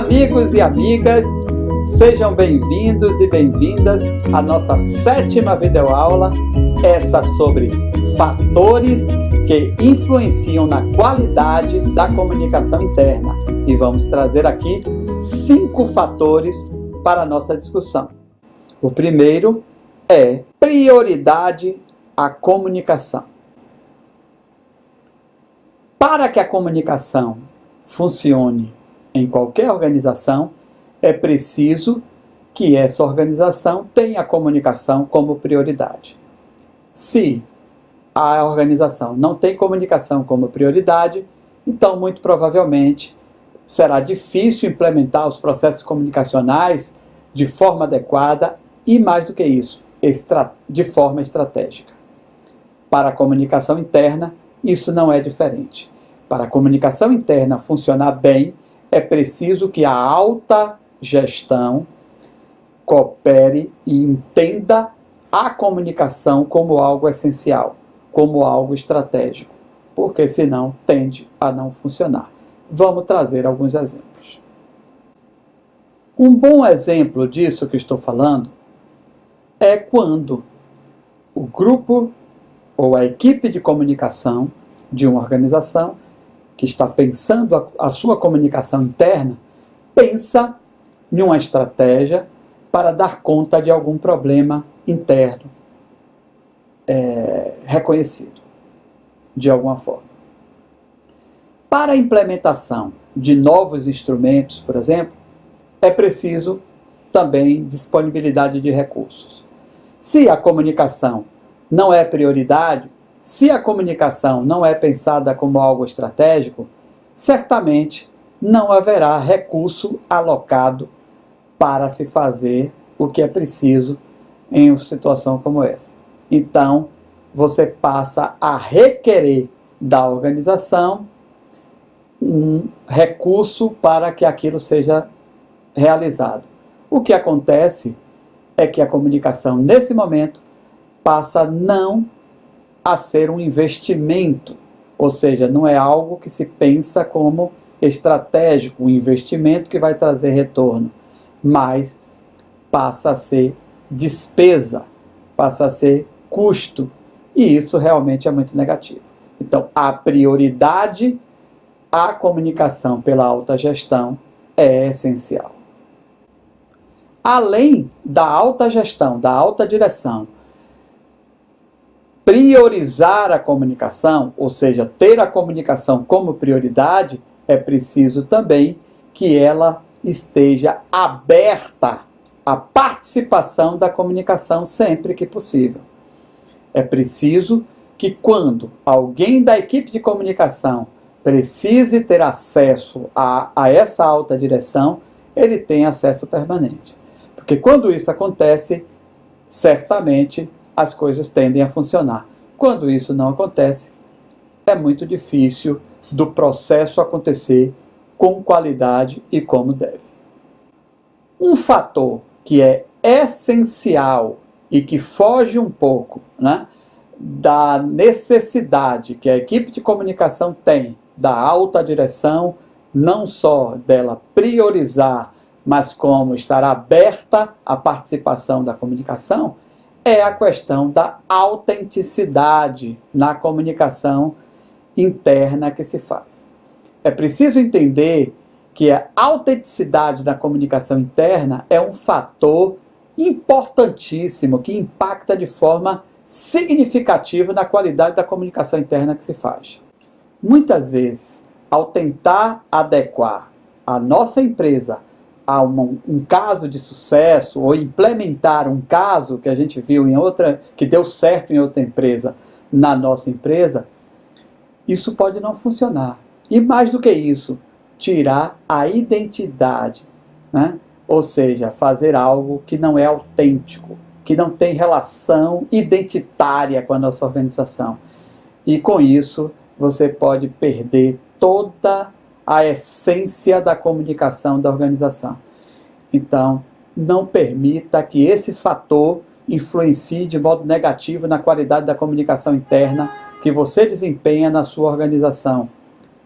Amigos e amigas, sejam bem-vindos e bem-vindas à nossa 7ª videoaula, essa sobre fatores que influenciam na qualidade da comunicação interna. E vamos trazer aqui 5 fatores para a nossa discussão. O primeiro é prioridade à comunicação. Para que a comunicação funcione em qualquer organização, é preciso que essa organização tenha a comunicação como prioridade. Se a organização não tem comunicação como prioridade, então muito provavelmente será difícil implementar os processos comunicacionais de forma adequada e, mais do que isso, de forma estratégica. Para a comunicação interna, isso não é diferente. Para a comunicação interna funcionar bem, é preciso que a alta gestão coopere e entenda a comunicação como algo essencial, como algo estratégico, porque senão tende a não funcionar. Vamos trazer alguns exemplos. Um bom exemplo disso que estou falando é quando o grupo ou a equipe de comunicação de uma organização que está pensando a sua comunicação interna, pensa em uma estratégia para dar conta de algum problema interno reconhecido, de alguma forma. Para a implementação de novos instrumentos, por exemplo, é preciso também disponibilidade de recursos. Se a comunicação não é prioridade, se a comunicação não é pensada como algo estratégico, certamente não haverá recurso alocado para se fazer o que é preciso em uma situação como essa. Então, você passa a requerer da organização um recurso para que aquilo seja realizado. O que acontece é que a comunicação, nesse momento, passa não a ser um investimento, ou seja, não é algo que se pensa como estratégico, um investimento que vai trazer retorno, mas passa a ser despesa, passa a ser custo, e isso realmente é muito negativo. Então, a prioridade à comunicação pela alta gestão é essencial. Além da alta gestão, da alta direção, priorizar a comunicação, ou seja, ter a comunicação como prioridade, é preciso também que ela esteja aberta à participação da comunicação sempre que possível. É preciso que quando alguém da equipe de comunicação precise ter acesso a essa alta direção, ele tenha acesso permanente. Porque quando isso acontece, certamente as coisas tendem a funcionar. Quando isso não acontece, é muito difícil do processo acontecer com qualidade e como deve. Um fator que é essencial e que foge um pouco, da necessidade que a equipe de comunicação tem da alta direção, não só dela priorizar, mas como estar aberta à participação da comunicação, é a questão da autenticidade na comunicação interna que se faz. É preciso entender que a autenticidade da comunicação interna é um fator importantíssimo que impacta de forma significativa na qualidade da comunicação interna que se faz. Muitas vezes, ao tentar adequar a nossa empresa a um caso de sucesso ou implementar um caso que a gente viu em outra, que deu certo em outra empresa, na nossa empresa, isso pode não funcionar. E mais do que isso, tirar a identidade, Ou seja, fazer algo que não é autêntico, que não tem relação identitária com a nossa organização. E com isso, você pode perder toda a essência da comunicação da organização. Então, não permita que esse fator influencie de modo negativo na qualidade da comunicação interna que você desempenha na sua organização.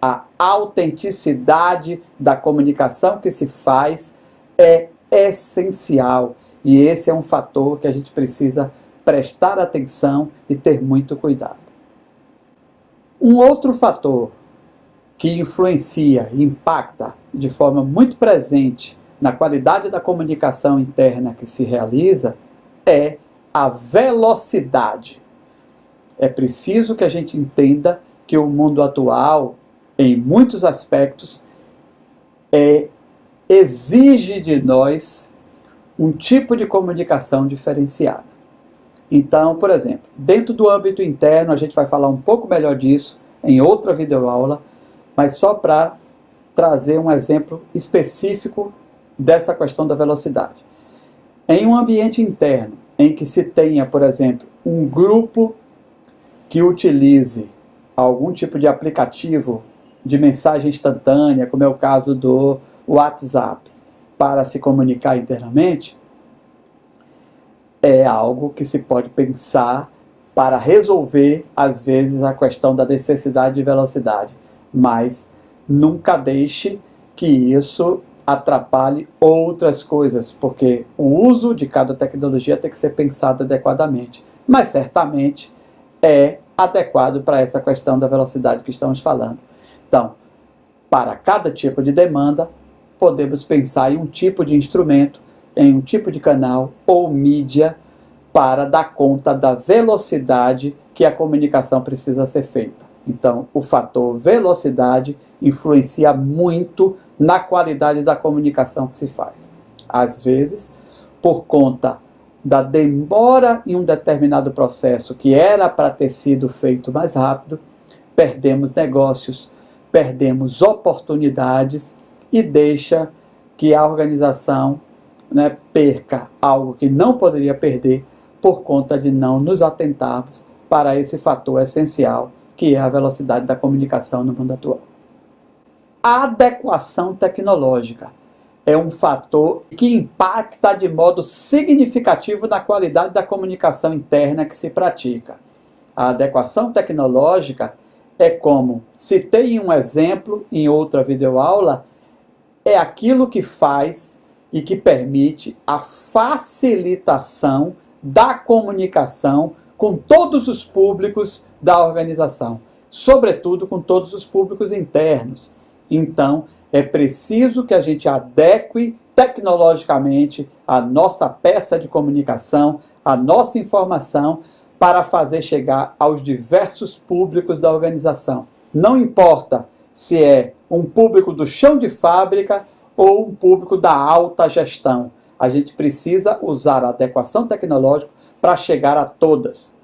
A autenticidade da comunicação que se faz é essencial. E esse é um fator que a gente precisa prestar atenção e ter muito cuidado. Um outro fator que influencia e impacta de forma muito presente na qualidade da comunicação interna que se realiza é a velocidade. É preciso que a gente entenda que o mundo atual, em muitos aspectos, exige de nós um tipo de comunicação diferenciada. Então, por exemplo, dentro do âmbito interno, a gente vai falar um pouco melhor disso em outra videoaula, mas só para trazer um exemplo específico dessa questão da velocidade. Em um ambiente interno, em que se tenha, por exemplo, um grupo que utilize algum tipo de aplicativo de mensagem instantânea, como é o caso do WhatsApp, para se comunicar internamente, é algo que se pode pensar para resolver, às vezes, a questão da necessidade de velocidade. Mas nunca deixe que isso atrapalhe outras coisas, porque o uso de cada tecnologia tem que ser pensado adequadamente. Mas certamente é adequado para essa questão da velocidade que estamos falando. Então, para cada tipo de demanda, podemos pensar em um tipo de instrumento, em um tipo de canal ou mídia para dar conta da velocidade que a comunicação precisa ser feita. Então, o fator velocidade influencia muito na qualidade da comunicação que se faz. Às vezes, por conta da demora em um determinado processo que era para ter sido feito mais rápido, perdemos negócios, perdemos oportunidades e deixa que a organização perca algo que não poderia perder por conta de não nos atentarmos para esse fator essencial que é a velocidade da comunicação no mundo atual. A adequação tecnológica é um fator que impacta de modo significativo na qualidade da comunicação interna que se pratica. A adequação tecnológica é como, citei um exemplo em outra videoaula, é aquilo que faz e que permite a facilitação da comunicação com todos os públicos da organização, sobretudo com todos os públicos internos. Então, é preciso que a gente adeque tecnologicamente a nossa peça de comunicação, a nossa informação, para fazer chegar aos diversos públicos da organização. Não importa se é um público do chão de fábrica ou um público da alta gestão. A gente precisa usar a adequação tecnológica para chegar a todas.